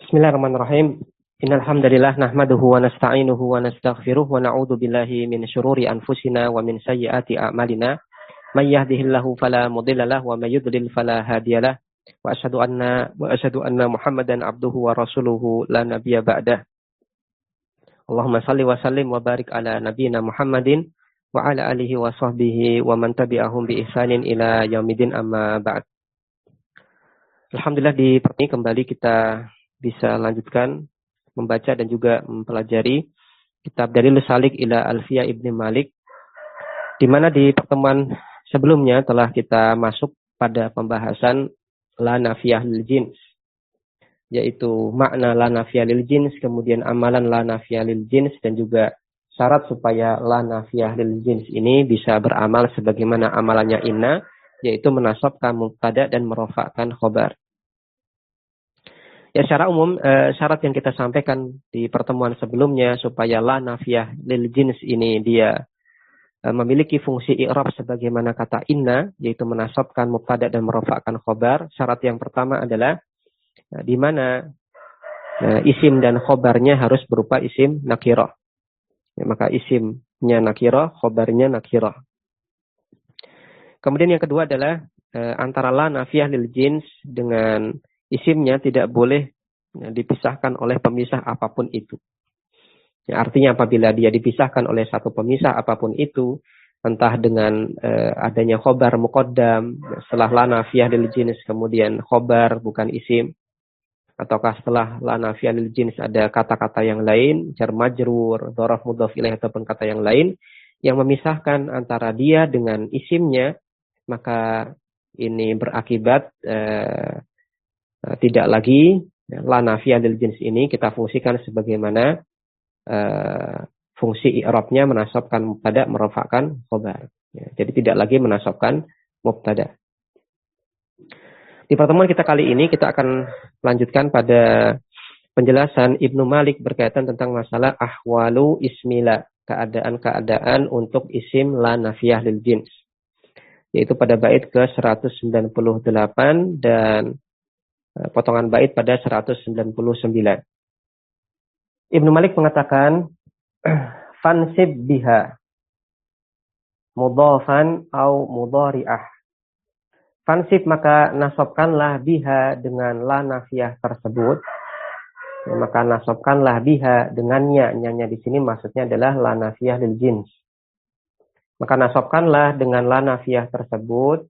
Bismillahirrahmanirrahim. Innal hamdalillah nahmaduhu wa nasta'inuhu wa nastaghfiruh wa na'udzu billahi min syururi anfusina wa min sayyiati a'malina. May yahdihillahu fala mudilla lahu wa may yudlil fala hadiyalah. Wa asyhadu anna Muhammadan abduhu wa rasuluhu la nabiyya ba'dah. Allahumma shalli wa sallim wa barik ala nabiyyina Muhammadin wa ala alihi wa sahbihi wa man tabi'ahum bi ihsanin ila yaumidin amma ba'd. Alhamdulillah di pertemuan kembali kita bisa lanjutkan membaca dan juga mempelajari kitab Dalilus Salik ila Alfiyah Ibnu Malik, di mana di pertemuan sebelumnya telah kita masuk pada pembahasan la nafiyah lil jins, yaitu makna la nafiyah lil jins, kemudian amalan la nafiyah lil jins, dan juga syarat supaya la nafiyah lil jins ini bisa beramal sebagaimana amalannya inna, yaitu menasabkan mubtada dan merofakkan khobar. Ya, secara umum syarat yang kita sampaikan di pertemuan sebelumnya supaya la nafiyah lil jins ini dia memiliki fungsi i'rab sebagaimana kata inna, yaitu menasabkan mubtada dan merofakkan khobar. Syarat yang pertama adalah di mana isim dan khobarnya harus berupa isim nakirah. Ya, maka isimnya nakirah, khobarnya nakirah. Kemudian yang kedua adalah antara la nafiyah lil jins dengan isimnya tidak boleh dipisahkan oleh pemisah apapun itu. Ya, artinya apabila dia dipisahkan oleh satu pemisah apapun itu, entah dengan adanya khobar muqaddam, setelah la nafiyah lil jins kemudian khobar bukan isim, ataukah setelah la nafiyah lil jins ada kata-kata yang lain, jar majrur, dzaraf mudhaf ilaih ataupun kata yang lain yang memisahkan antara dia dengan isimnya, maka ini berakibat tidak lagi la nafiyah lil jins ini kita fungsikan sebagaimana fungsi i'rabnya menasabkan mubtada merofakkan khobar. Ya, jadi tidak lagi menasabkan mubtada. Di pertemuan kita kali ini kita akan lanjutkan pada penjelasan Ibnu Malik berkaitan tentang masalah ahwalu ismila, keadaan-keadaan untuk isim la nafiyah lil jins, yaitu pada bait ke 198 dan potongan bait pada 199. Ibnu Malik mengatakan fansib biha mudhafan au mudhari'ah. Fansib maka nasabkanlah biha dengan la nafiyah tersebut. Ya, maka nasabkanlah biha dengannya. Nya di sini maksudnya adalah la nafiyah lil jins. Maka nasabkanlah dengan la nafiyah tersebut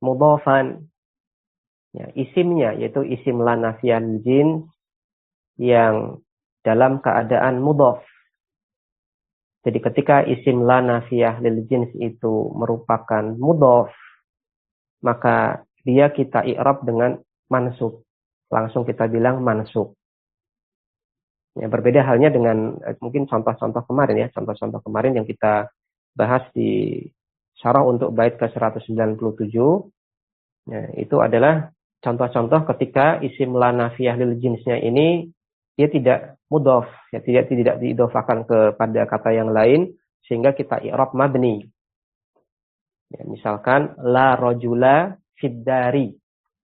mudhafan, ya, isimnya yaitu isim la nafiyah lil jins yang dalam keadaan mudhaf. Jadi ketika isim la nafiyah lil jins itu merupakan mudhaf, maka dia kita i'rab dengan mansub. Langsung kita bilang mansub. Ya, berbeda halnya dengan mungkin contoh-contoh kemarin ya, contoh-contoh kemarin yang kita bahas di syarah untuk bait ke 197. Ya, itu adalah contoh-contoh ketika isim la nafiyah lil jinsnya ini dia tidak mudhaf, ya, tidak diidhofakan kepada kata yang lain sehingga kita i'rab mabni. Ya, misalkan la rajula fiddari.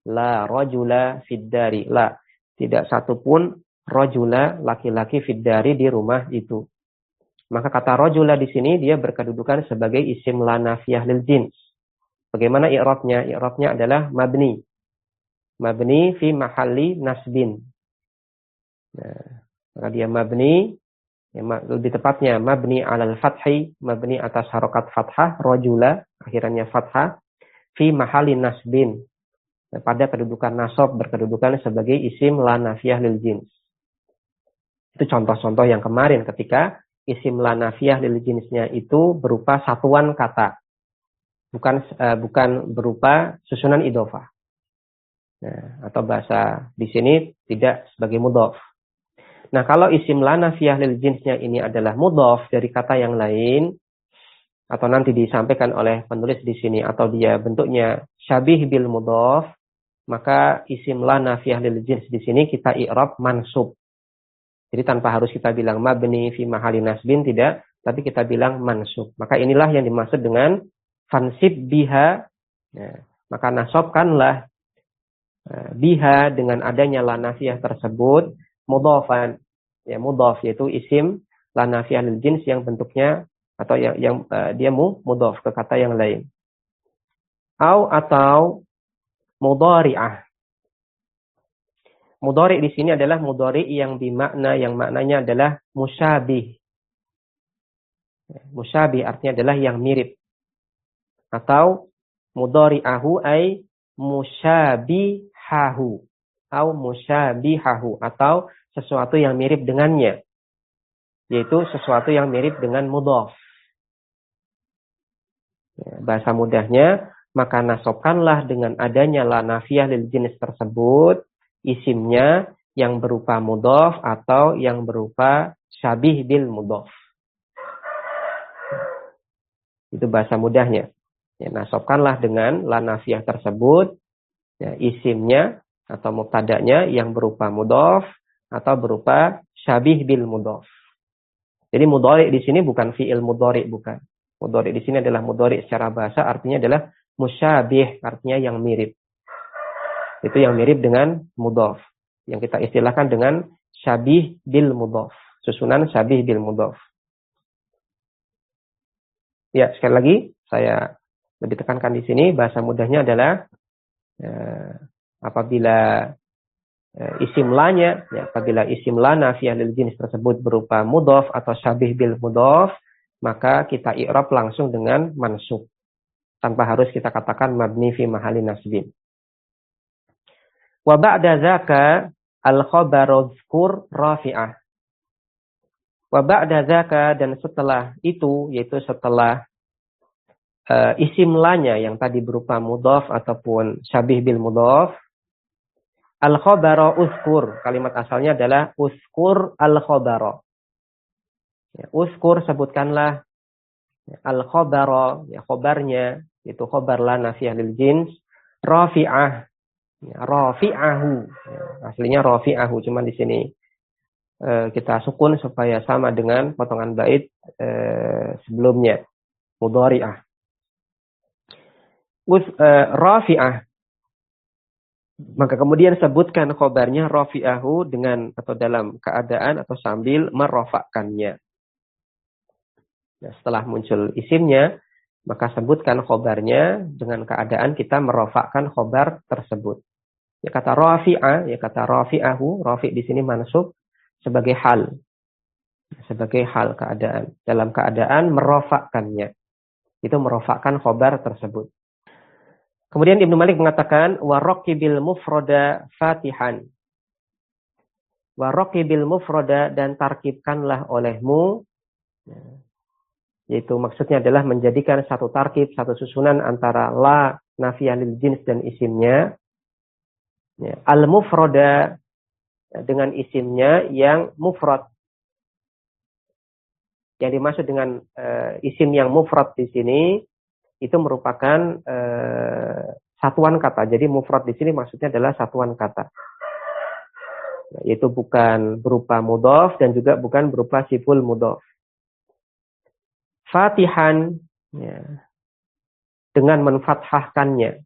La rajula fiddari. La, tidak satupun rajula laki-laki fiddari di rumah itu. Maka kata rajula di sini dia berkedudukan sebagai isim la nafiyah lil jins. Bagaimana i'rabnya? I'rabnya adalah mabni. Mabni fi mahalli nasbin. Nah, maka dia mabni, ya, lebih tepatnya mabni alal fathi, mabni atas harokat fathah, rajula, akhirannya fathah, fi mahalli nasbin. Nah, pada kedudukan nasab berkedudukan sebagai isim la nafiyah lil jins. Itu contoh-contoh yang kemarin ketika isim la nafiyah lil jinsnya itu berupa satuan kata. Bukan berupa susunan idhofah. Nah, atau bahasa di sini tidak sebagai mudhaf. Nah, kalau isim la nafiyah lil jinsnya ini adalah mudhaf dari kata yang lain, atau nanti disampaikan oleh penulis di sini, atau dia bentuknya syabih bil mudhaf, maka isim la nafiyah lil jins di sini kita i'rab mansub. Jadi tanpa harus kita bilang mabni fi mahalli nasbin, tidak, tapi kita bilang mansub. Maka inilah yang dimaksud dengan fansib biha. Ya, maka nasabkanlah biha dengan adanya la nafiyah tersebut mudhafan. Ya, mudhaf yaitu isim la nafiyah lil jins yang bentuknya atau yang dia mudhaf ke kata yang lain. Atau mudhari'ah. Mudhari' di sini adalah mudhari' yang maknanya adalah musyabih. Musyabih artinya adalah yang mirip. Atau mudhari'ahu ay musyabihahu. Musyabihahu. Atau sesuatu yang mirip dengannya. Yaitu sesuatu yang mirip dengan mudhaf. Bahasa mudahnya, maka nasobkanlah dengan adanya la nafiyah lil jins tersebut isimnya yang berupa mudhaf atau yang berupa syabih bil mudhaf. Itu bahasa mudahnya. Ya, nasobkanlah dengan la nafiyah tersebut ya, isimnya atau mubtada'nya yang berupa mudhaf atau berupa syabih bil mudhaf. Jadi mudhari' di sini bukan fi'il mudhari', bukan. Mudhari' di sini adalah mudhari' secara bahasa artinya adalah musyabih, artinya yang mirip. Itu yang mirip dengan mudhaf. Yang kita istilahkan dengan syabih bil mudhaf. Susunan syabih bil mudhaf. Ya, sekali lagi saya lebih tekankan di sini bahasa mudahnya adalah apabila isim lanya, ya, apabila isim la nafiyah lil jins tersebut berupa mudhaf atau syabih bil mudhaf, maka kita i'rab langsung dengan mansub. Tanpa harus kita katakan mabni fi mahalli nasbin. Wa ba'da dzaka al-khabaru dzkur rafi'ah. Wa ba'da dzaka dan setelah itu yaitu setelah isim lanya yang tadi berupa mudhaf ataupun syabih bil mudhaf, al-khabaru uzkur, kalimat asalnya adalah uzkur al-khabaru. Ya, uzkur sebutkanlah al-khabaru, ya khabarnya itu khabar la nafiyah lil jins rafi'ah. Ya, rafi'ahu. Ya, aslinya rafi'ahu, cuman di sini kita sukun supaya sama dengan potongan bait sebelumnya. Mudhari'ah. Rafi'ah. Maka kemudian sebutkan khabarnya rafi'ahu dengan atau dalam keadaan atau sambil merofakkannya. Nah, setelah muncul isimnya, maka sebutkan khabarnya dengan keadaan kita merofakkan khabar tersebut. Ya kata rafi'ah, ya kata rafi'ahu, rafi' di sini mansub sebagai hal. Sebagai hal keadaan. Dalam keadaan merofakkannya. Itu merofakkan khabar tersebut. Kemudian Ibnu Malik mengatakan waroqibil mufroda fatihan. Waroqibil mufroda dan tarkibkanlah olehmu. Yaitu maksudnya adalah menjadikan satu tarkib, satu susunan antara la nafiyah lil jins dan isimnya. Ya, al-mufroda dengan isimnya yang mufrad. Yang dimaksud dengan isim yang mufrad di sini itu merupakan satuan kata. Jadi mufrad di sini maksudnya adalah satuan kata. Yaitu bukan berupa mudhaf dan juga bukan berupa siful mudhaf. Fatihan ya, dengan menfathahkannya.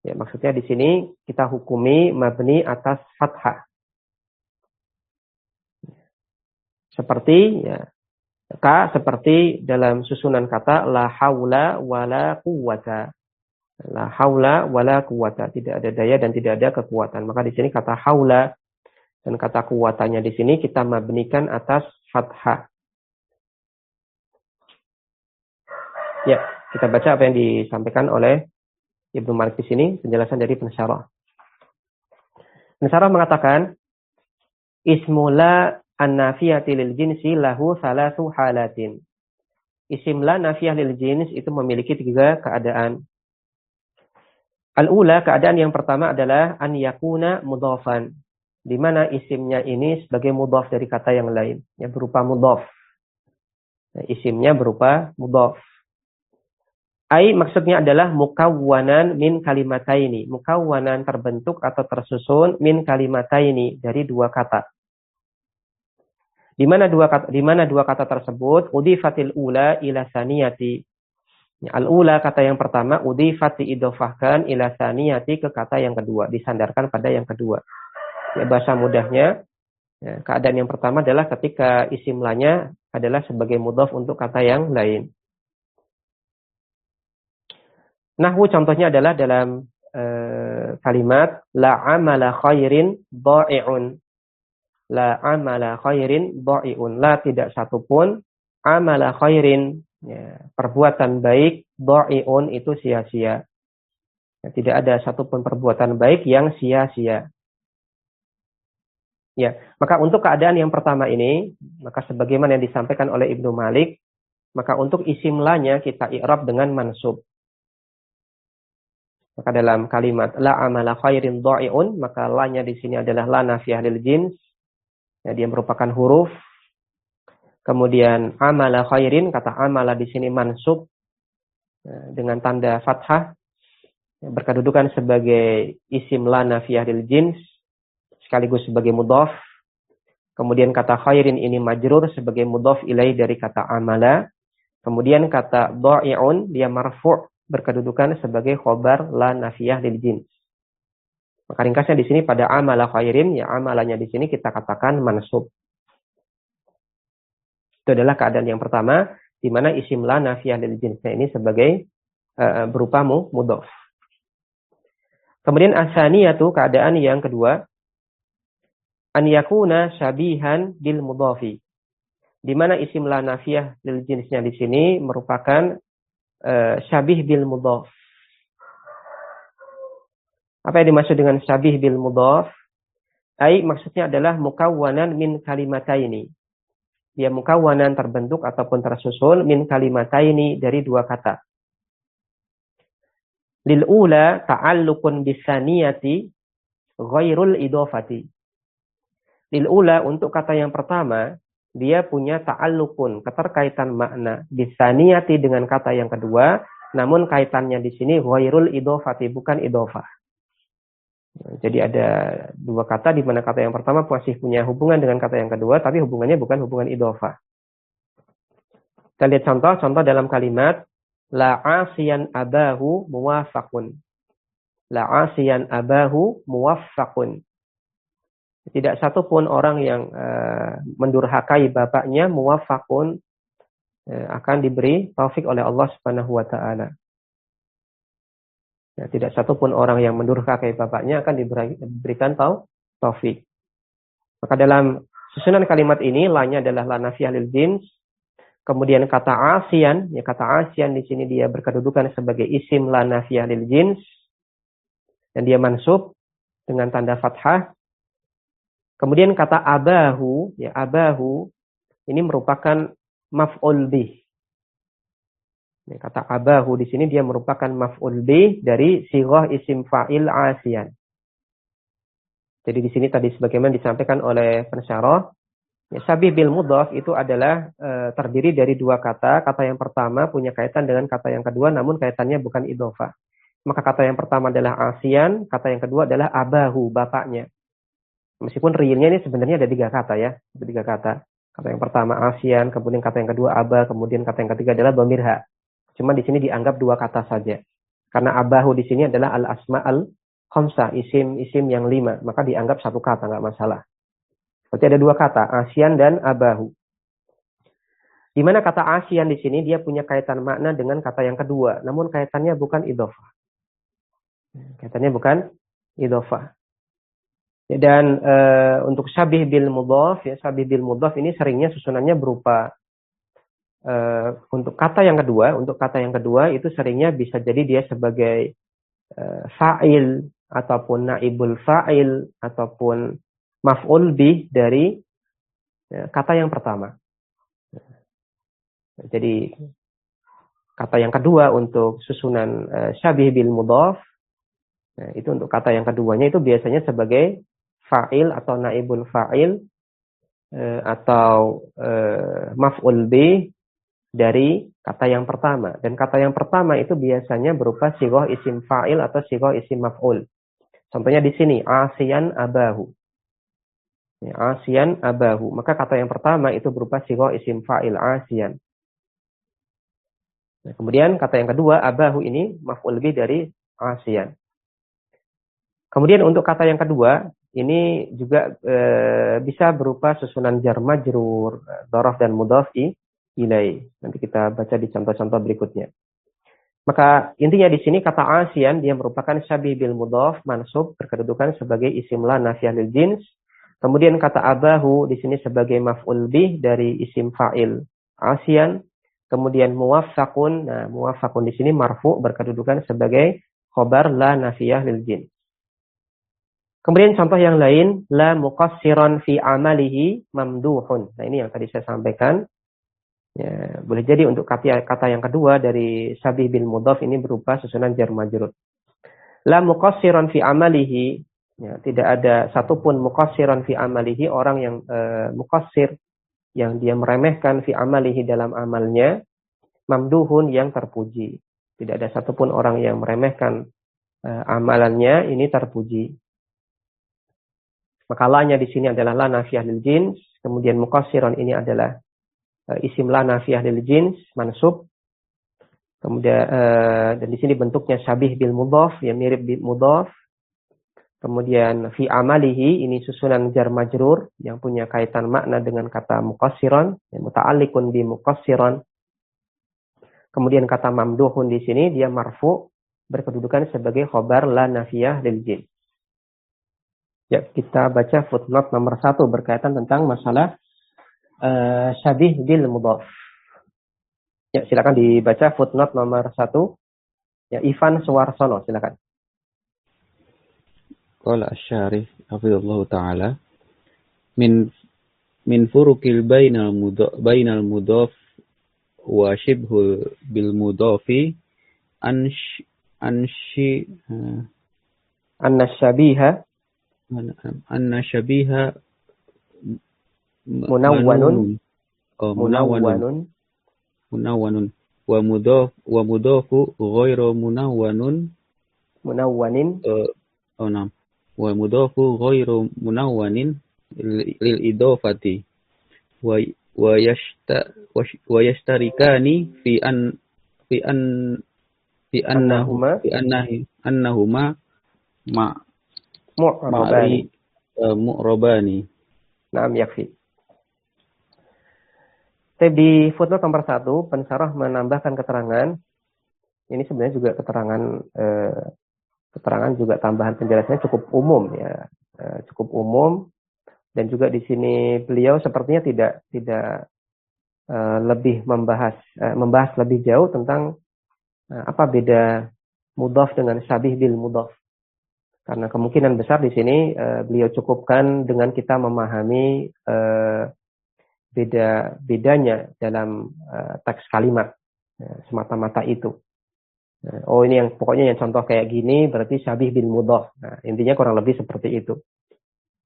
Ya, maksudnya di sini kita hukumi mabni atas fathah. Seperti ya, seperti dalam susunan kata la haula wala quwwata. La haula wala quwwata, tidak ada daya dan tidak ada kekuatan. Maka di sini kata haula dan kata kuwatannya di sini kita mabnikan atas fathah. Ya, kita baca apa yang disampaikan oleh Ibnu Malik di sini, penjelasan dari pensyarah. Pensyarah mengatakan, ismula an-nafiyati lil jinsi lahu thalathu halatin. Isim la nafiyah lil jins itu memiliki 3 keadaan. Al-ula, keadaan yang pertama adalah an yakuna mudhafan, di mana isimnya ini sebagai mudhaf dari kata yang lain, yang berupa mudhaf. Nah, isimnya berupa mudhaf. Ai maksudnya adalah mukawwanan min kalimataini. Mukawwanan terbentuk atau tersusun min kalimataini dari 2 kata. Di mana dua kata tersebut udifatil ula ila saniyati. Al-ula kata yang pertama udifat diidhofahkan ila saniyati ke kata yang kedua, disandarkan pada yang kedua. Ya, bahasa mudahnya, ya, keadaan yang pertama adalah ketika isim lanya adalah sebagai mudhaf untuk kata yang lain. Nahwu contohnya adalah dalam kalimat la amala khairin dha'i'un. La amala khairin dha'i'un. La tidak satupun amala khairin, ya, perbuatan baik, dha'i'un itu sia-sia. Ya, tidak ada satupun perbuatan baik yang sia-sia. Ya, maka untuk keadaan yang pertama ini, maka sebagaimana yang disampaikan oleh Ibnu Malik, maka untuk isim lanya kita i'rab dengan mansub. Maka dalam kalimat la amala khairin dha'i'un, maka lanya di sini adalah la nafiyah lil jins. Ya, dia merupakan huruf. Kemudian amala khairin, kata amala di sini mansub ya, dengan tanda fathah, ya, berkedudukan sebagai isim la nafiyah lil jins sekaligus sebagai mudhaf. Kemudian kata khairin ini majrur sebagai mudhaf ilaih dari kata amala. Kemudian kata dha'i'un dia marfu' berkedudukan sebagai khobar la nafiyah lil jins. Maka ringkasnya di sini pada amala khairin, ya amalanya di sini kita katakan mansub. Itu adalah keadaan yang pertama, di mana isim la nafiyah lil jinsnya ini sebagai berupa mudhaf. Kemudian asaniyatu, keadaan yang kedua, an yakuna syabihan bil mudhafi. Di mana isim la nafiyah lil jinsnya di sini merupakan syabih bil mudhaf. Apa yang dimaksud dengan syabih bil mudhaf? Maksudnya adalah mukawwanan min kalimataini. Dia mukawwanan terbentuk ataupun tersusun min kalimataini dari dua kata. Lil ula ta'alluqun bisaniyati ghairul idhafati. Lil ula untuk kata yang pertama, dia punya ta'alluqun, keterkaitan makna bisaniyati dengan kata yang kedua, namun kaitannya di sini ghairul idhafati, bukan idhafah. Jadi ada dua kata di mana kata yang pertama masih punya hubungan dengan kata yang kedua, tapi hubungannya bukan hubungan idhafah. Kita lihat contoh dalam kalimat la asiyan abahu muwafaqun. La asiyan abahu muwaffaqun. Tidak satupun orang yang mendurhakai bapaknya muwaffaqun akan diberi taufik oleh Allah Subhanahu wa taala. Ya, tidak satupun orang yang mendurhakai bapaknya akan diberikan taufik. Maka dalam susunan kalimat ini lanya adalah la nafiyah lil jins. Kemudian kata asiyan, ya kata asiyan di sini dia berkedudukan sebagai isim la nafiyah lil jins dan dia mansub dengan tanda fathah. Kemudian kata abahu, ya abahu ini merupakan maf'ul bih. Ya, kata abahu di sini dia merupakan maf'ul bih dari sighah isim fa'il asiyan. Jadi di sini tadi sebagaimana disampaikan oleh pensyarah, ya, syabih bil mudhaf itu adalah terdiri dari dua kata. Kata yang pertama punya kaitan dengan kata yang kedua, namun kaitannya bukan idhofah. Maka kata yang pertama adalah asiyan, kata yang kedua adalah abahu, bapaknya. Meskipun realnya ini sebenarnya ada tiga kata ya, ada tiga kata. Kata yang pertama asiyan, kemudian kata yang kedua aba, kemudian kata yang ketiga adalah dhamirha. Cuma di sini dianggap dua kata saja. Karena abahu di sini adalah al-asma al-khamsah, isim yang 5, maka dianggap satu kata, nggak masalah. Berarti ada dua kata, asiyan dan abahu. Di mana kata asiyan di sini dia punya kaitan makna dengan kata yang kedua, namun kaitannya bukan idhofah. Kaitannya bukan idhofah. Ya, dan untuk syabih bil mudhaf, ya syabih bil mudhaf ini seringnya susunannya berupa untuk kata yang kedua itu seringnya bisa jadi dia sebagai fa'il ataupun naibul fa'il ataupun maf'ul bih dari kata yang pertama. Jadi kata yang kedua untuk susunan syabih bil mudhaf, itu untuk kata yang keduanya itu biasanya sebagai fa'il atau naibul fa'il atau maf'ul bih dari kata yang pertama. Dan kata yang pertama itu biasanya berupa sighah isim fa'il atau sighah isim maf'ul. Contohnya di sini asiyan abahu. Ya, asiyan abahu. Maka kata yang pertama itu berupa sighah isim fa'il asiyan. Nah, kemudian kata yang kedua abahu ini maf'ul bih dari asiyan. Kemudian untuk kata yang kedua, ini juga bisa berupa susunan jar majrur, dhorof dan mudhof ilaih. Nanti kita baca di contoh-contoh berikutnya. Maka intinya di sini kata asian dia merupakan syabih bil mudhof mansub berkedudukan sebagai isim la nafiyah lil jins. Kemudian kata abahu di sini sebagai maf'ul bih dari isim fa'il asian. Kemudian muwaffaqun, nah muwaffaqun di sini marfu berkedudukan sebagai khobar la nafiyah lil jins. Kemudian contoh yang lain, la muqassiran fi amalihi mamduhun. Nah ini yang tadi saya sampaikan. Ya, boleh jadi untuk kata yang kedua dari syabih bil mudhaf ini berupa susunan jar majrur. La muqassiran fi amalihi, ya, tidak ada satupun muqassiran fi amalihi, orang yang muqassir, yang dia meremehkan fi amalihi dalam amalnya, mamduhun yang terpuji. Tidak ada satupun orang yang meremehkan amalannya, ini terpuji. Maka lanya di sini adalah la nafiyah lil jins, kemudian muqassiran ini adalah isim la nafiyah lil jins mansub. Kemudian dan di sini bentuknya syabih bil mudhaf, yang mirip bil mudhaf. Kemudian fi amalihi ini susunan jar majrur yang punya kaitan makna dengan kata muqassiran, yang muta'alliqun bi muqassiran. Kemudian kata mamduhun di sini dia marfu berkedudukan sebagai khobar la nafiyah lil jins. Ya, kita baca footnote nomor 1 berkaitan tentang masalah syabih bil mudhaf. Ya, silakan dibaca footnote nomor 1. Ya, Ivan Suwarsono, silakan. Qala asy-syarih hafizallahu taala min furuqil bainal mudhaf wa shibhu bil mudhafi Anna syabiha munawwanun wa mudhafu ghairu munawwanin wa mudhafu ghairu munawwanin lil idafati wa yashtarikani fi annahuma mu'rabani. Naam, yakfi. Di footnote nomor 1, pensyarah menambahkan keterangan. Ini sebenarnya juga keterangan juga tambahan penjelasannya cukup umum ya, cukup umum. Dan juga di sini beliau sepertinya tidak lebih membahas lebih jauh tentang apa beda mudhaf dengan syabih bil mudhaf. Karena kemungkinan besar di sini beliau cukupkan dengan kita memahami bedanya dalam teks kalimat, semata-mata itu. Oh ini yang pokoknya yang contoh kayak gini berarti syabih bil mudhaf. Nah, intinya kurang lebih seperti itu.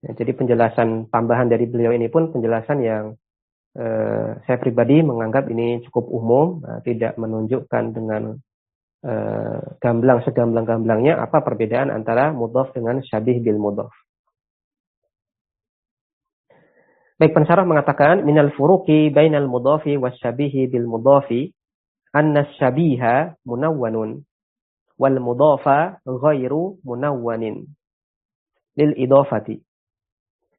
Ya, jadi penjelasan tambahan dari beliau ini pun penjelasan yang saya pribadi menganggap ini cukup umum, tidak menunjukkan dengan gamblang segamblang-gamblangnya apa perbedaan antara mudhaf dengan syabih bil mudhaf. Baik, pensyarah mengatakan minal furuqi bainal mudhafi wasyabihi bil mudhafi anna syabiha munawwanun wal mudhafa ghairu munawwanin lil idafati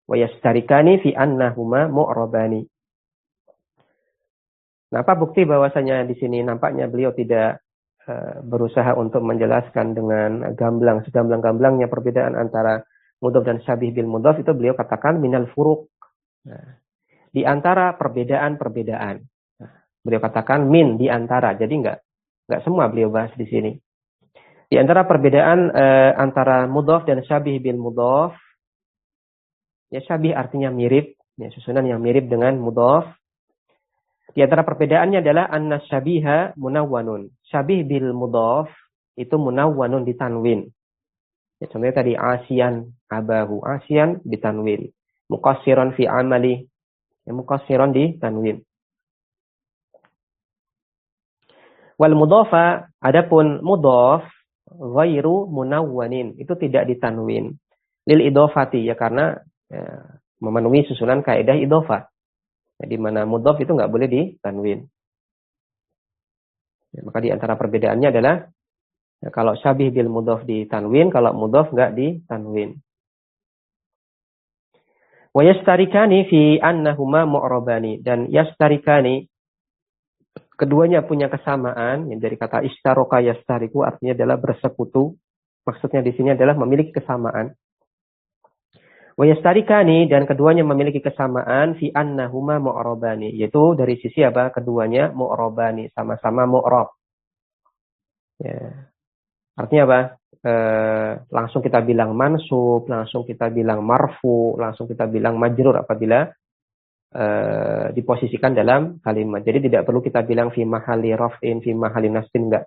wa yastarikani fi annahuma mu'rabani. Nah, apa bukti bahwasanya di sini nampaknya beliau tidak berusaha untuk menjelaskan dengan segamblang-gamblangnya perbedaan antara mudhaf dan syabih bil mudhaf, itu beliau katakan minal furuq. Nah, di antara perbedaan-perbedaan. Nah, beliau katakan min di antara. Jadi enggak semua beliau bahas di sini. Di antara perbedaan antara mudhaf dan syabih bil mudhaf, ya syabih artinya mirip, ya susunan yang mirip dengan mudhaf. Di antara perbedaannya adalah anna syabiha munawwanun. Syabih bil mudhaf itu munawwanun ditanwin. Ya, contohnya tadi asian abahu, asian ditanwin. Muqassiran fi amali, ya, muqassiran ditanwin. Wal mudhafa, adapun mudhaf ghairu munawwanin, itu tidak ditanwin. Lil idhofati, ya karena memenuhi susunan kaidah idhofah. Di mana mudhaf itu nggak boleh ditanwin. Ya, maka di antara perbedaannya adalah ya, kalau syabih bil mudhaf ditanwin, kalau mudhaf nggak ditanwin. Wa yastarikani fi annahuma mu'rabani, dan yastarikani keduanya punya kesamaan, yang dari kata istaroka yastariku artinya adalah bersekutu. Maksudnya di sini adalah memiliki kesamaan. Wa yastarikani, dan keduanya memiliki kesamaan fi annahuma mu'rabani, yaitu dari sisi apa? Keduanya mu'rabani, sama-sama mu'rab. Ya. Artinya apa? Langsung kita bilang mansub, langsung kita bilang marfu, langsung kita bilang majrur apabila diposisikan dalam kalimat. Jadi tidak perlu kita bilang fi mahali raf'in, fi mahali nasbin, enggak.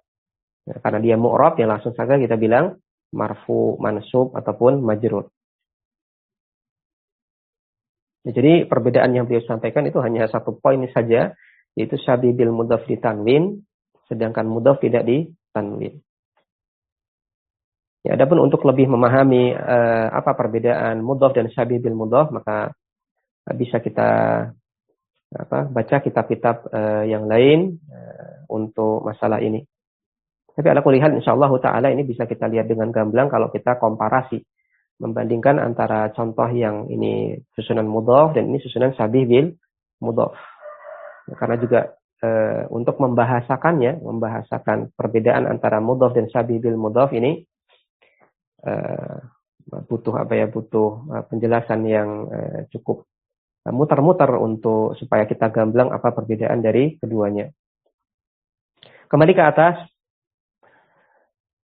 Ya, karena dia mu'rab, ya langsung saja kita bilang marfu, mansub ataupun majrur. Ya, jadi perbedaan yang beliau sampaikan itu hanya satu poin saja, yaitu syabih bil mudhaf ditanwin, sedangkan mudhaf tidak ditanwin. Ya, adapun untuk lebih memahami apa perbedaan mudhaf dan syabih bil mudhaf, maka bisa kita baca kitab-kitab yang lain untuk masalah ini. Tapi ala kulli hal insyaallah taala ini bisa kita lihat dengan gamblang kalau kita komparasi, membandingkan antara contoh yang ini susunan mudhaf dan ini susunan syabih bil mudhaf. Ya, karena juga untuk membahasakan perbedaan antara mudhaf dan syabih bil mudhaf ini butuh penjelasan yang cukup muter-muter untuk supaya kita gamblang apa perbedaan dari keduanya. Kembali ke atas.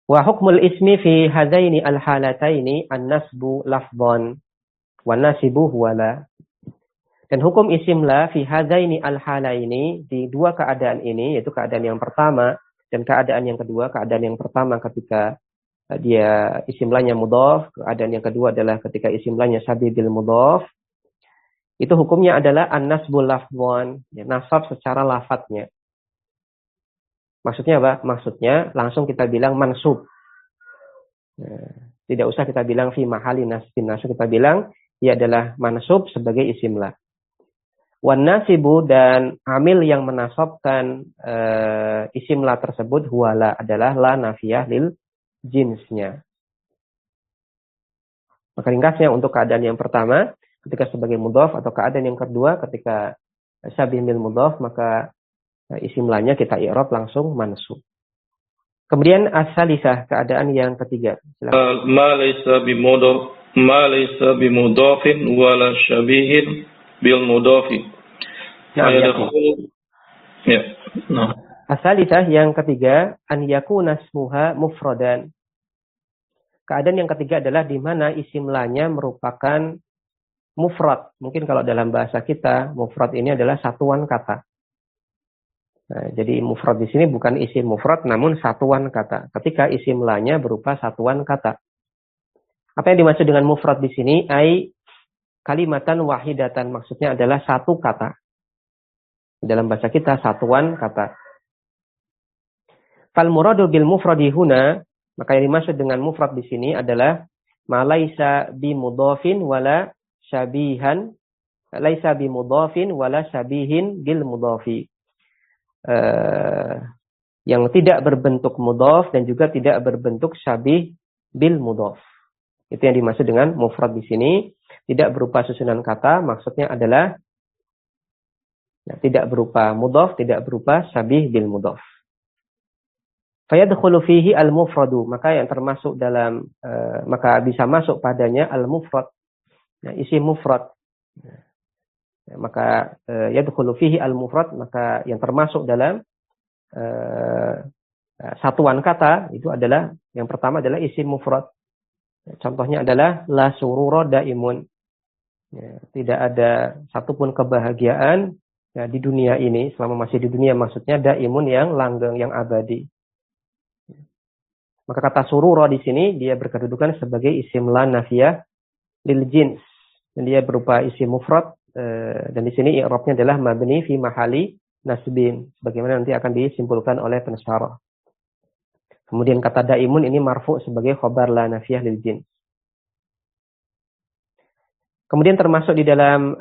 Wa hukmul ismi fi hadaini al-halataini an-nasbu lafdhan wa nasibu huwala. Dan hukum isim la fi hadaini al-halaini, di dua keadaan ini, yaitu keadaan yang pertama dan keadaan yang kedua. Keadaan yang pertama ketika dia isim lanya mudhaf, keadaan yang kedua adalah ketika isim lanya syabih bil mudhaf. Itu hukumnya adalah an-nasbul lafdhan, ya, nasab secara lafadznya. Maksudnya apa? Maksudnya langsung kita bilang mansub. Nah, tidak usah kita bilang fi mahali nasbin, langsung kita bilang ia adalah mansub sebagai isim la. Wan nasibu, dan amil yang menasabkan isim la tersebut huwala adalah la nafiyah lil jinsnya. Maka ringkasnya untuk keadaan yang pertama ketika sebagai mudhaf, atau keadaan yang kedua ketika syabih bil mudhaf, maka isim lanya kita i'rab langsung mansub. Kemudian as-salisah, keadaan yang ketiga. Ma laysa bimudhafin wala syabihin bil mudhafi. As-salisah yang ketiga, an yakuna ismuha mufradan. Keadaan yang ketiga adalah di mana isim lanya merupakan mufrad. Mungkin kalau dalam bahasa kita, mufrad ini adalah satuan kata. Nah, jadi mufrad di sini bukan isim mufrad, namun satuan kata. Ketika isim lanya berupa satuan kata. Apa yang dimaksud dengan mufrad di sini? Ai kalimatan wahidatan, maksudnya adalah satu kata. Dalam bahasa kita, satuan kata. Fal muradu bil mufradi huna, maka yang dimaksud dengan mufrad di sini adalah ma laisa bi mudhafin wala syabihan, laisa bi mudhafin wala syabihin bil mudhafi. Yang tidak berbentuk mudhaf dan juga tidak berbentuk syabih bil mudhaf. Itu yang dimaksud dengan mufrad di sini, tidak berupa susunan kata, maksudnya adalah tidak berupa mudhaf, tidak berupa syabih bil mudhaf. Fayadkhulu fihi al-mufradu, maka yang termasuk dalam maka bisa masuk padanya al-mufrad, isim mufrad. Maka yadkhulu fihi al-mufrad, maka yang termasuk dalam satuan kata itu adalah yang pertama adalah isim mufrad. Contohnya adalah la surura daimun. Tidak ada satupun kebahagiaan di dunia ini, selama masih di dunia, maksudnya daimun yang langgeng, yang abadi. Maka kata surura di sini dia berkedudukan sebagai isim la nafiyah lil jins, dan dia berupa isim mufrad, dan di sini i'rabnya adalah mabni fi mahali nasbin, sebagaimana nanti akan disimpulkan oleh pensyarah. Kemudian kata daimun ini marfu sebagai khabar la nafiyah lil jins. Kemudian termasuk di dalam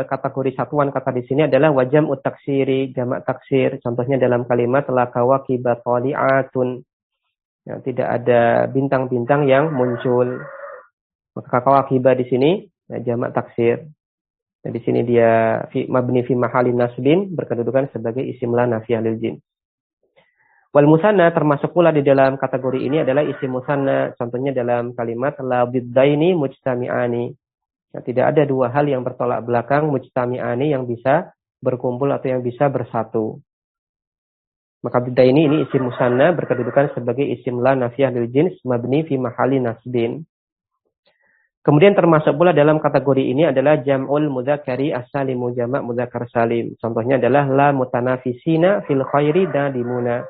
kategori satuan kata di sini adalah wajam utaksiri, jamak taksir. Contohnya dalam kalimat la kawaqiba tali'atun. Ya, tidak ada bintang-bintang yang muncul. Maka kawaqiba di sini jamak taksir. Nah, di sini dia mabni fi mahalli nasbin berkedudukan sebagai isim la nafiyah lil jins. Wal musanna termasuk pula di dalam kategori ini adalah isim musanna. Contohnya dalam kalimat la biddaini mujtami'ani. Nah, tidak ada dua hal yang bertolak belakang mujtami'ani yang bisa berkumpul atau yang bisa bersatu. Maka biddaini ini isim musanna berkedudukan sebagai isim la nafiyah lil jins mabni fi mahalli nasbin. Kemudian termasuk pula dalam kategori ini adalah jam'ul mudzakkari as-salimu, jamak mudzakkar salim. Contohnya adalah la mutanafisina fil khairi nadimuna.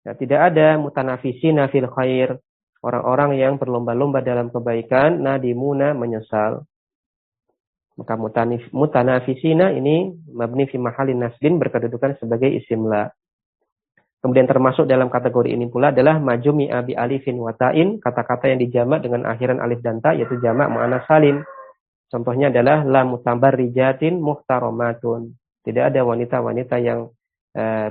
Nah, tidak ada mutanafisina fil khair, orang-orang yang berlomba-lomba dalam kebaikan, nadimuna menyesal. Maka mutanafisina ini mabni fi mahalin nasbin berkedudukan sebagai isim la. Kemudian termasuk dalam kategori ini pula adalah majumi'a bi alifin wa ta'in, kata-kata yang dijamak dengan akhiran alif dan ta yaitu jamak muannas salim. Contohnya adalah la mutabarrijatin muhtaromatun. Tidak ada wanita-wanita yang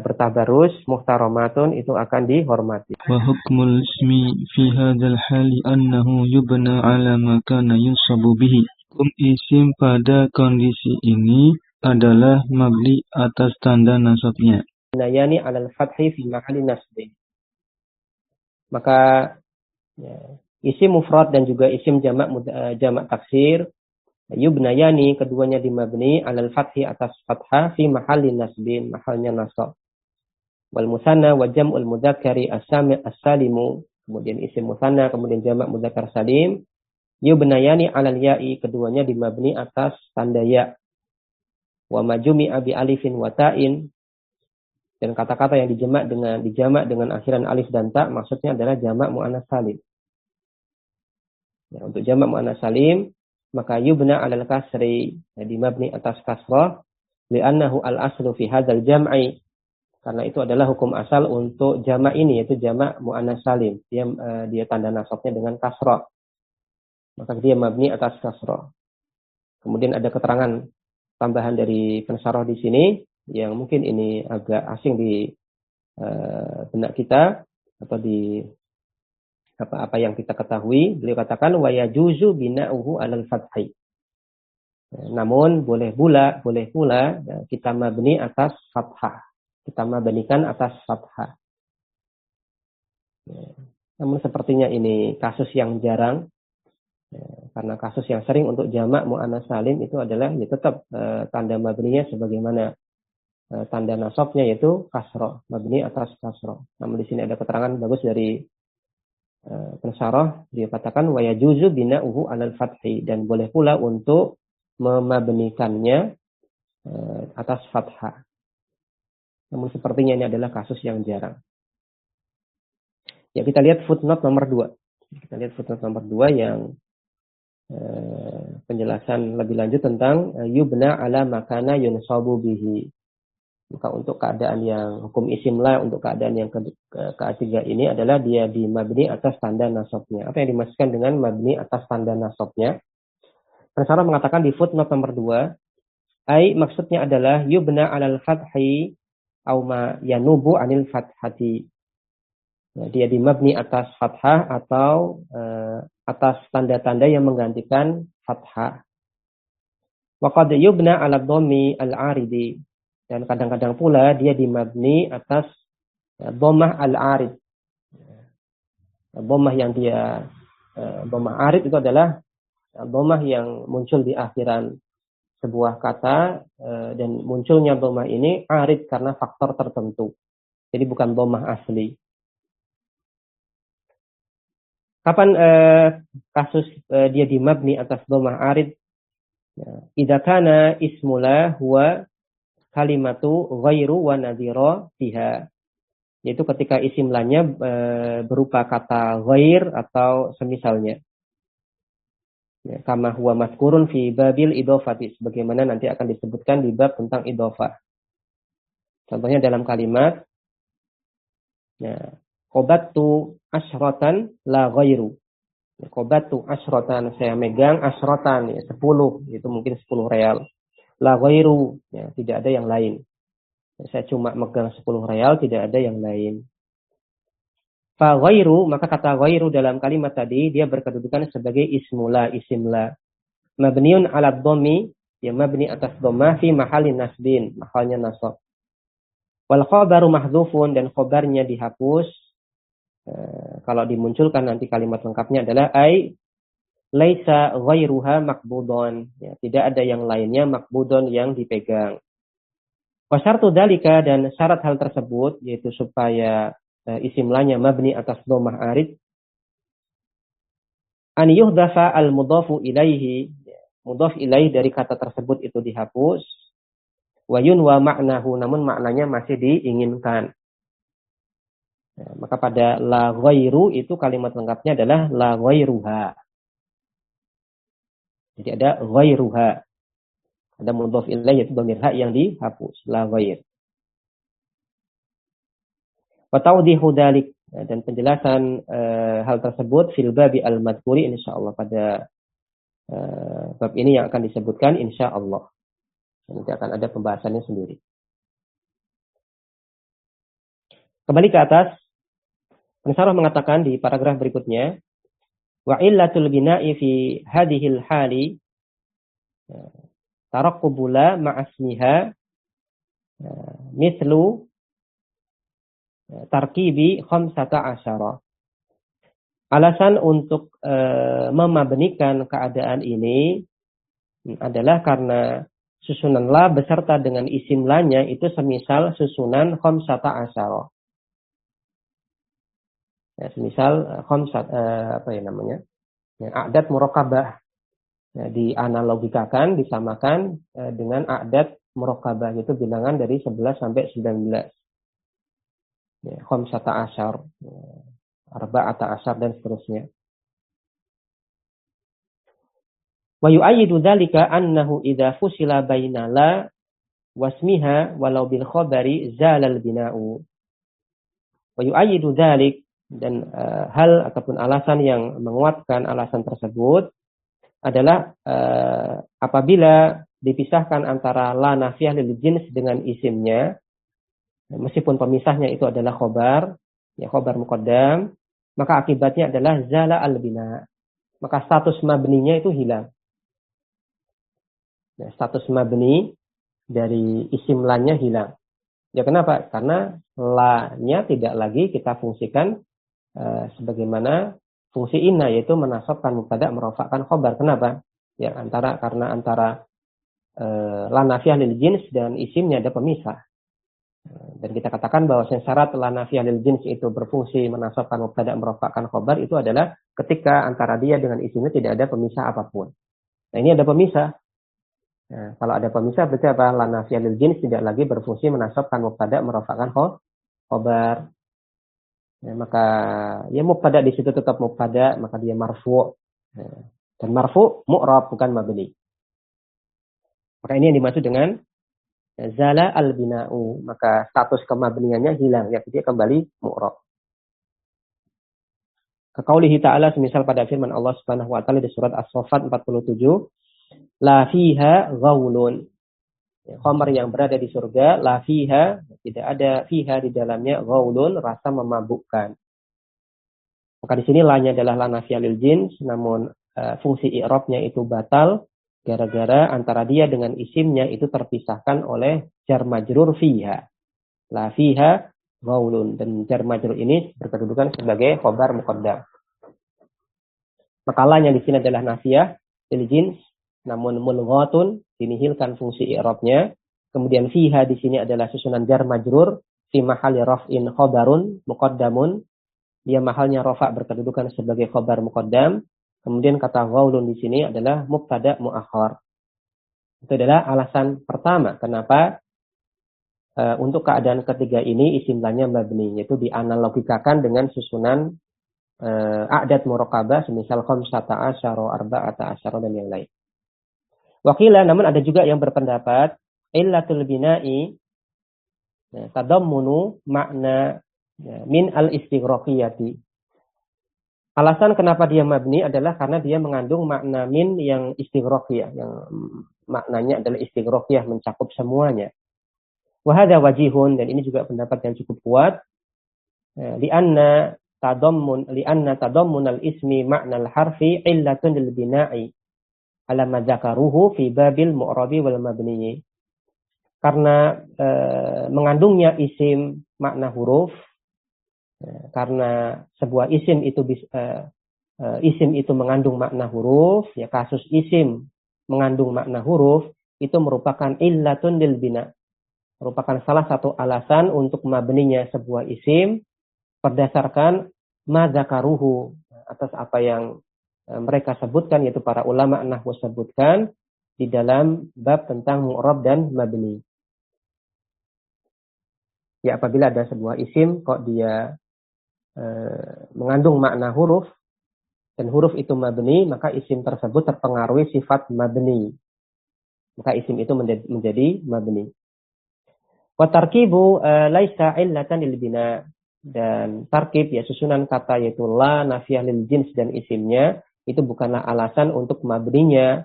bertabarus, muhtaromatun itu akan dihormati. Wa hukmul ismi fi hadzal hali annahu yubna ala ma kana yunsabu bihi. Hukum isim pada kondisi ini adalah mabni atas tanda nasabnya. Nayani alal fathi fi mahalli nasbin. Maka isim mufrad dan juga isim jamak taksir yubnayani keduanya dimabni alal fathi atas fathah fi mahalli nasbin, mahalnya nasab. Wal musanna wa jam'ul mudzakkari as-salimu, kemudian isim musanna kemudian jamak mudzakkar salim yubnayani alal ya'i, keduanya dimabni atas tanda ya. Wa majumi'a bi alifin wa ta'in, dan kata-kata yang dijamak dengan akhiran alif dan ta maksudnya adalah jamak muannas salim. Ya, untuk jamak muannas salim maka yubna alal kasri, dimabni atas kasrah li'annahu al-aslu fi hadzal jam'i, karena itu adalah hukum asal untuk jamak ini yaitu jamak muannas salim. Dia tanda nasabnya dengan kasrah. Maka dia mabni atas kasrah. Kemudian ada keterangan tambahan dari pensyarah di sini yang mungkin ini agak asing di benak kita atau di apa yang kita ketahui. Beliau katakan wa yajuzu bina'uhu 'alal fathhi. Namun boleh pula kita mabni atas fathah. Kita mabnikan atas fathah. Namun sepertinya ini kasus yang jarang. Karena kasus yang sering untuk jamak muannas salim itu adalah ya tetap tanda mabninya sebagaimana tanda nasabnya yaitu kasrah, mabni atas kasrah. Namun di sini ada keterangan bagus dari pensyarah, dia katakan wa yajuzu bina'uhu 'alal fathi, dan boleh pula untuk memabnikannya atas fathah. Namun sepertinya ini adalah kasus yang jarang. Ya, kita lihat footnote nomor 2. Kita lihat footnote nomor 2 yang penjelasan lebih lanjut tentang yubna ala makana yunsabu bihi. Maka untuk keadaan yang hukum isim la, untuk keadaan yang ketiga ini adalah dia dimabni atas tanda nasabnya. Apa yang dimaksudkan dengan mabni atas tanda nasabnya? Pensyarah mengatakan di footnote nomor 2, maksudnya adalah yubna alal fathi au ma yanubu anil fathati. Ya, dia dimabni atas fathah atau atas tanda-tanda yang menggantikan fathah. Wa qad yubna ala dhammi al-aridi, dan kadang-kadang pula dia dimabni atas dhammah al-arid. Dhammah yang dia dhammah arid itu adalah dhammah yang muncul di akhiran sebuah kata, dan munculnya dhammah ini arid karena faktor tertentu. Jadi bukan dhammah asli. Kapan kasus dia dimabni atas dhammah arid? Idza kana ismula huwa kalimatu ghairu wa nadhira fiha, yaitu ketika isim lanya berupa kata ghair atau semisalnya. Ya, kama huwa mazkurun fi babil idhofati, sebagaimana nanti akan disebutkan di bab tentang idhofah. Contohnya dalam kalimat ya, qabattu asyratan la ghairu. Qabattu asyratan, saya megang asyratan, ya, 10, itu mungkin 10 real. La ghairu, ya, tidak ada yang lain. Saya cuma megang 10 real, tidak ada yang lain. Fa ghairu, maka kata ghairu dalam kalimat tadi dia berkedudukan sebagai ismula, isimla. Mabniun ala dhammi ya mabni atas dhammah fi mahalin nasbin, mahalnya nasab. Wal khabaru mahdzufun, dan khabarnya dihapus. Kalau dimunculkan nanti kalimat lengkapnya adalah ai laisa ghairuha maqbudun, ya, tidak ada yang lainnya maqbudun yang dipegang. Wa syartu dzalika, dan syarat hal tersebut yaitu supaya isim lanya mabni atas dhammah arid, an yuhdafa al mudhafu ilaihi, mudhaf ilaih dari kata tersebut itu dihapus, wa yunwa ma'nahu, namun maknanya masih diinginkan. Maka pada la ghairu itu kalimat lengkapnya adalah la ghairuha. Jadi ada ghairuha. Ada mudhaf ilaih yaitu dhamir ha yang dihapus, la ghair. Wa tawdihu dzalik, dan penjelasan hal tersebut fil babi al-madhkuri insyaallah pada bab ini yang akan disebutkan insyaallah. Nanti akan ada pembahasannya sendiri. Kembali ke atas, Pensyarah mengatakan di paragraf berikutnya, wa illatul bina'i fi hadhil hali taraqqubula ma'asmiha mislu tarkibi 15. Alasan untuk memabnikan keadaan ini adalah karena susunan la beserta dengan isim lanya itu semisal susunan 15. Ya, semisal a'dad murakkabah, ya, dianalogikakan, disamakan dengan a'dad murakkabah, itu bilangan dari 11 sampai 19. Ya, 15, arba'ata asyar dan seterusnya. Wa yu'ayyidu dzalika annahu idza fusila baina la wasmiha walau bil khabari zalal bina'u. Wa yu'ayyidu dzalik, dan hal ataupun alasan yang menguatkan alasan tersebut adalah apabila dipisahkan antara la nafiyah lil jins dengan isimnya, meskipun pemisahnya itu adalah khobar, ya khobar muqaddam, maka akibatnya adalah zala al-bina, maka status mabninya itu hilang. Ya, status mabni dari isim la-nya hilang. Ya kenapa? Karena la-nya tidak lagi kita fungsikan sebagaimana fungsi inna, yaitu menasabkan mubtada merofakkan khobar. Kenapa? Ya karena antara la nafiyah lil jins dan isimnya ada pemisah. Dan kita katakan bahwa syarat la nafiyah lil jins itu berfungsi menasabkan mubtada merofakkan khobar itu adalah ketika antara dia dengan isimnya tidak ada pemisah apapun. Nah ini ada pemisah. Nah, kalau ada pemisah berarti apa? La nafiyah lil jins tidak lagi berfungsi menasabkan mubtada merofakkan khobar. Ya, maka ya mubtada di situ tetap mubtada, maka dia marfu. Dan marfu mu'rab, bukan mabni. Maka ini yang dimaksud dengan zala al-bina'u, maka status kemabniannya hilang, ya dia kembali mu'rab. Kaqaulihi ta'ala, semisal pada firman Allah Subhanahu wa taala di surat As-Saffat 47, la fiha ghaulun. Ya, khamar yang berada di surga, la fiha, tidak ada fiha di dalamnya, ghaulun, rasa memabukkan. Maka di sini la-nya adalah la nafiyah lil jins, namun fungsi i'rabnya itu batal gara-gara antara dia dengan isimnya itu terpisahkan oleh jar majrur fiha. La fiha ghaulun, dan jar majrur ini berkedudukan sebagai khabar muqaddam. Maka la-nya di sini adalah nafiyah lil jins, namun mulghatun, dinihilkan fungsi i'rabnya. Kemudian fiha di sini adalah susunan jar majrur fi mahalli raf'in khabarun muqaddamun, dia mahalnya rafa' berkedudukan sebagai khabar muqaddam. Kemudian kata ghaulun di sini adalah mubtada muakhar. Itu adalah alasan pertama kenapa untuk keadaan ketiga ini isim lanya mabni, yaitu dianalogikakan dengan susunan a'dad murakkabah semisal 15, arba'ata asyara dan yang lain. Wakila, namun ada juga yang berpendapat illatul bina'i tadammunu makna min al-istighraqiyati. Alasan kenapa dia mabni adalah karena dia mengandung makna min yang istighraqiyah, yang maknanya adalah istighraqiyah, mencakup semuanya. Wa hadza wajihun, dan ini juga pendapat yang cukup kuat. Lianna tadammun al-ismi makna al-harfi illatun lil bina'i. ala ma dzakaruhu fi babil mu'rabi wal mabni. Karena mengandungnya isim makna huruf, karena sebuah isim itu mengandung makna huruf, ya kasus isim mengandung makna huruf itu merupakan illatun lil bina, merupakan salah satu alasan untuk mabninya sebuah isim berdasarkan ma dzakaruhu, atas apa yang mereka sebutkan, yaitu para ulama nahwu sebutkan di dalam bab tentang mu'rab dan mabni. Ya, apabila ada sebuah isim kok dia mengandung makna huruf dan huruf itu mabni, maka isim tersebut terpengaruhi sifat mabni, maka isim itu menjadi mabni. Wa tarkibu laisa illatan lil bina, dan tarkib ya susunan kata yaitu la nafiyah lil jins dan isimnya itu bukanlah alasan untuk mabninya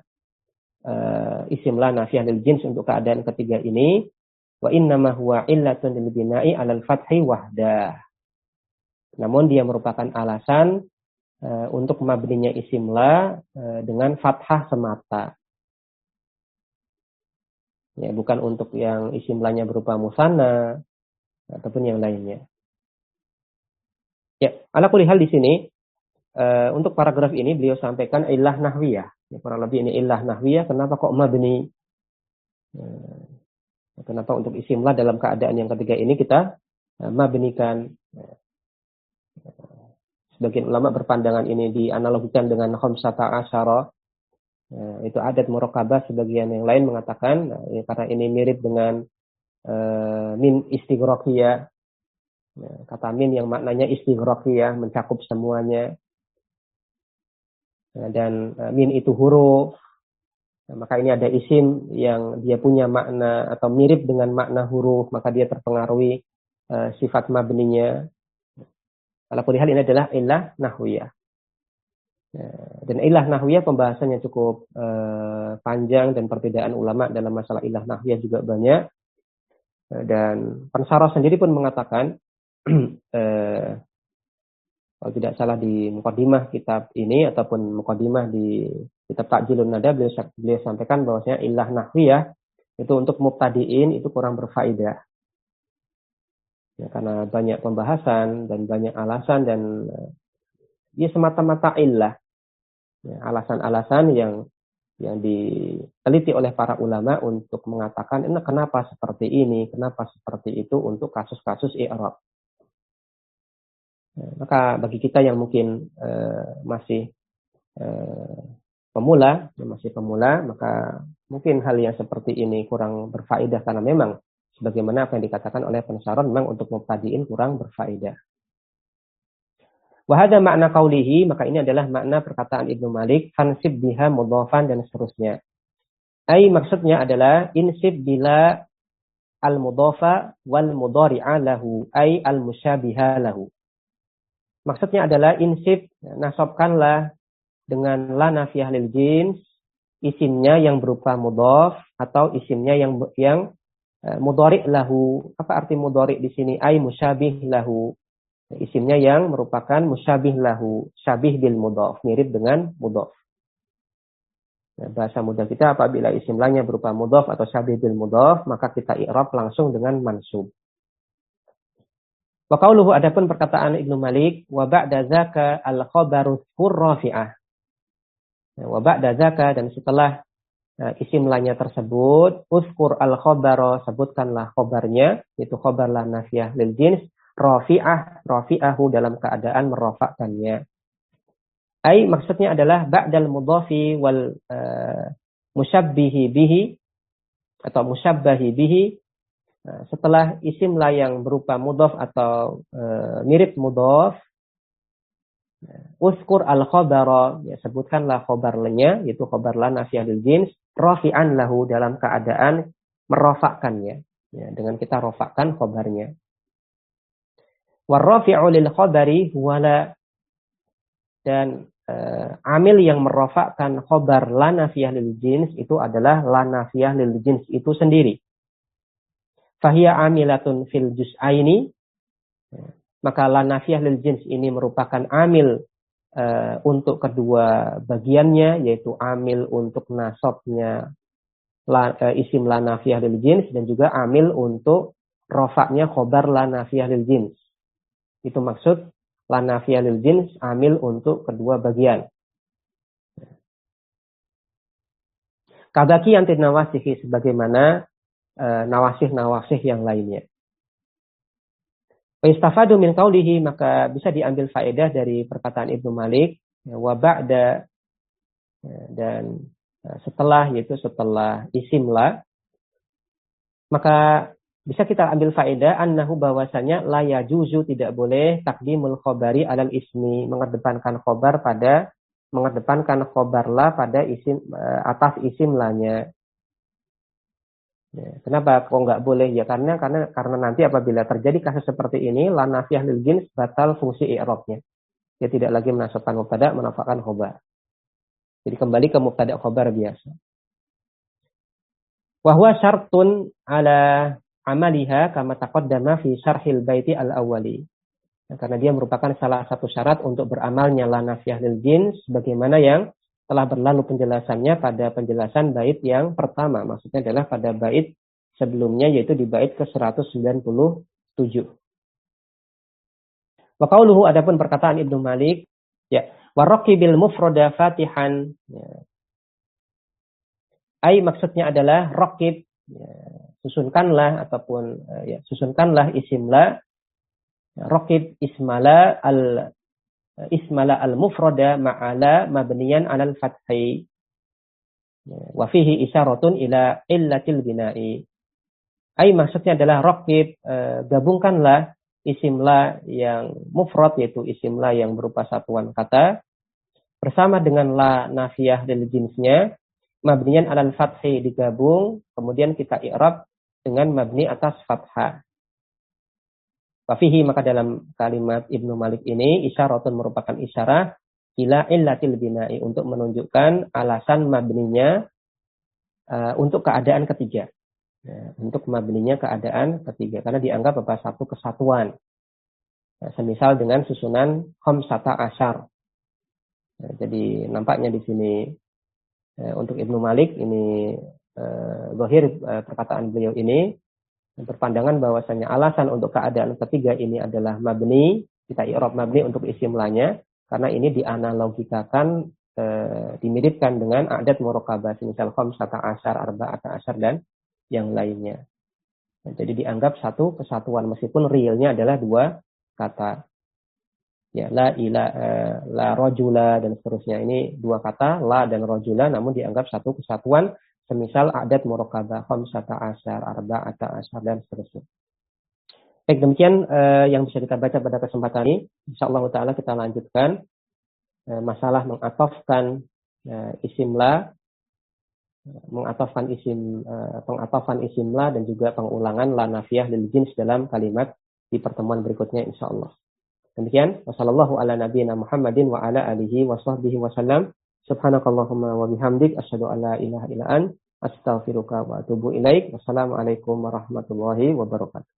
isim la nafiyah lil jins untuk keadaan ketiga ini. Wa innama huwa illatun lil bina'i 'alal fathi wahdah. Namun dia merupakan alasan untuk mabninya isim la dengan fathah semata. Ya, bukan untuk yang isim lanya berupa musanna ataupun yang lainnya. Ya, ala kulli hal di sini untuk paragraf ini beliau sampaikan illah nahwiyah. Ya, kurang lebih ini illah nahwiyah, kenapa kok mabni? Kenapa untuk isim la dalam keadaan yang ketiga ini kita mabnikan? Sebagian ulama berpandangan ini dianalogikan dengan khamsata asyara. Itu adat murakkabah. Sebagian yang lain mengatakan karena ini mirip dengan min istighraqiyah. Kata min yang maknanya istighraqiyah, mencakup semuanya. Dan min itu huruf. Maka ini ada isim yang dia punya makna atau mirip dengan makna huruf, maka dia terpengaruhi sifat mabninya. Ala kulli hal ini adalah illah nahwiyah. Dan illah nahwiyah pembahasannya cukup panjang dan perbedaan ulama dalam masalah illah nahwiyah juga banyak. Dan Pensarah sendiri pun mengatakan kalau tidak salah di mukadimah kitab ini ataupun mukadimah di kitab Ta'jilun Nada, beliau sampaikan bahwasanya illah nahwiyah itu untuk mubtadiin itu kurang berfaedah. Ya, karena banyak pembahasan dan banyak alasan dan dia semata-mata illah. Ya, alasan-alasan yang diteliti oleh para ulama untuk mengatakan ini kenapa seperti ini, kenapa seperti itu untuk kasus-kasus i'rab. Maka bagi kita yang mungkin masih pemula, maka mungkin hal yang seperti ini kurang berfaedah karena memang sebagaimana apa yang dikatakan oleh Pensarah memang untuk mubtadiin kurang berfaedah. Wa hadza makna qaulihi, maka ini adalah makna perkataan Ibnu Malik, fansib biha mudhafan dan seterusnya. Ai maksudnya adalah insib bila al-mudhafa wal mudhari'a lahu, ai al-musyabiha lahu. Maksudnya adalah insib, nasabkanlah dengan la nafiyah lil jins, isimnya yang berupa mudhaf atau isimnya yang mudhari' lahu. Apa arti mudhari' di sini? Ai musyabih lahu. Isimnya yang merupakan musyabih lahu, syabih bil mudhaf, mirip dengan mudhaf. Nah, bahasa mudah kita apabila isim lanya berupa mudhaf atau syabih bil mudhaf, maka kita i'rab langsung dengan mansub. Wa qauluhu, adapun perkataan Ibnu Malik, wa ba'da zaka al-khabaru rafi'ah. Wa ba'da zaka, dan setelah isim lanya tersebut, uzkur al-khabara, sebutkanlah khabarnya, yaitu khabar la nafiyah lil jins, rafi'ahu dalam keadaan merofakkannya. Ai maksudnya adalah ba'dal mudhafi wal musyabbihi bihi atau musyabbahi bihi, setelah isim la yang berupa mudhaf atau mirip mudhaf, uskur al-khabara, ya, sebutkanlah khabarnya, yaitu khabar la nafiyah lil jins, rafi'an lahu dalam keadaan merofakkannya, ya, dengan kita rofakkan khabarnya. Warrafi'u lil khabari wala, dan amil yang merofakkan khabar la nafiyah lil jins itu adalah la nafiyah lil jins itu sendiri. Fahiya amilatun fil juz'aini, maka la nafiyah lil jins ini merupakan amil untuk kedua bagiannya, yaitu amil untuk nasabnya isim la nafiyah lil jins, dan juga amil untuk rofaknya khobar la nafiyah lil jins. Itu maksud la nafiyah lil jins, amil untuk kedua bagian. Kabaki anti nawasihi, sebagaimana nawasih-nawasih yang lainnya. Istafadu min qaulihi, maka bisa diambil faedah dari perkataan Ibnu Malik, wa ba'da, dan setelah, yaitu setelah isim la, maka bisa kita ambil faedah annahu, bahwasanya la yajuzu, tidak boleh taqdimul khobari alal ismi, mengedepankan khobar pada isim, atas isim lanya. Ya, kenapa kok nggak boleh? Ya karena nanti apabila terjadi kasus seperti ini, la nafiyah lil jins, batal fungsi i'rabnya. Dia tidak lagi menasabkan mubtada, menafakkan khobar. Jadi kembali ke mubtada khobar biasa. Wa huwa syartun ala amaliha kama taqaddama fi syarhil baiti al-awwali. Nah, karena dia merupakan salah satu syarat untuk beramalnya la nafiyah lil jins, bagaimana yang telah berlalu penjelasannya pada penjelasan bait yang pertama. Maksudnya adalah pada bait sebelumnya, yaitu di bait ke-197. Wa qauluhu, adapun perkataan Ibnu Malik, ya, wa raqibil mufrada fatihan, ya. Ai maksudnya adalah raqib, ya, susunkanlah ataupun susunkanlah isim la, raqib ismala al-mufrada ma'ala mabniyan 'alal fathi, wa fihi isyaratun ila illatil bina'i. Ai maksudnya adalah raqib, gabungkanlah isim la yang mufrad, yaitu isim la yang berupa satuan kata, bersama dengan la nafiyah lil jinsnya, mabniyan 'alal fathi, digabung kemudian kita i'rab dengan mabni atas fathah. Wafihi, maka dalam kalimat Ibnu Malik ini isyaratun merupakan isyarah ila illatil bina'i, untuk menunjukkan alasan mabninya untuk keadaan ketiga. Untuk mabninya keadaan ketiga, karena dianggap satu kesatuan. Semisal dengan susunan khamsata asyar. Jadi nampaknya di sini untuk Ibnu Malik ini zahir perkataan beliau ini berpandangan bahwasanya alasan untuk keadaan ketiga ini adalah mabni, kita i'rab mabni untuk isim lanya, karena ini dianalogikakan, dimiripkan dengan a'dad murakkabah, misal khamsata asyar, arba'ata asyar, dan yang lainnya. Jadi dianggap satu kesatuan meskipun realnya adalah dua kata. Ya, la rajula dan seterusnya, ini dua kata, la dan rajula, namun dianggap satu kesatuan. Semisal a'dad murakkabah, khamsata asyar, arba'ata asyar, dan seterusnya. Baik, demikian yang bisa kita baca pada kesempatan ini. Insyaallah ta'ala kita lanjutkan masalah mengatofkan isim la, pengatofan isim la, dan juga pengulangan la nafiyah lil jins dalam kalimat di pertemuan berikutnya insyaallah. Demikian, wassallallahu ala nabiyina Muhammadin wa ala alihi wa sahbihi wasallam. Subhanakallahumma wa bihamdik, asyhadu an la ilaha illa anta, astaghfiruka wa atubu ilaik. Wassalamualaikum warahmatullahi wabarakatuh.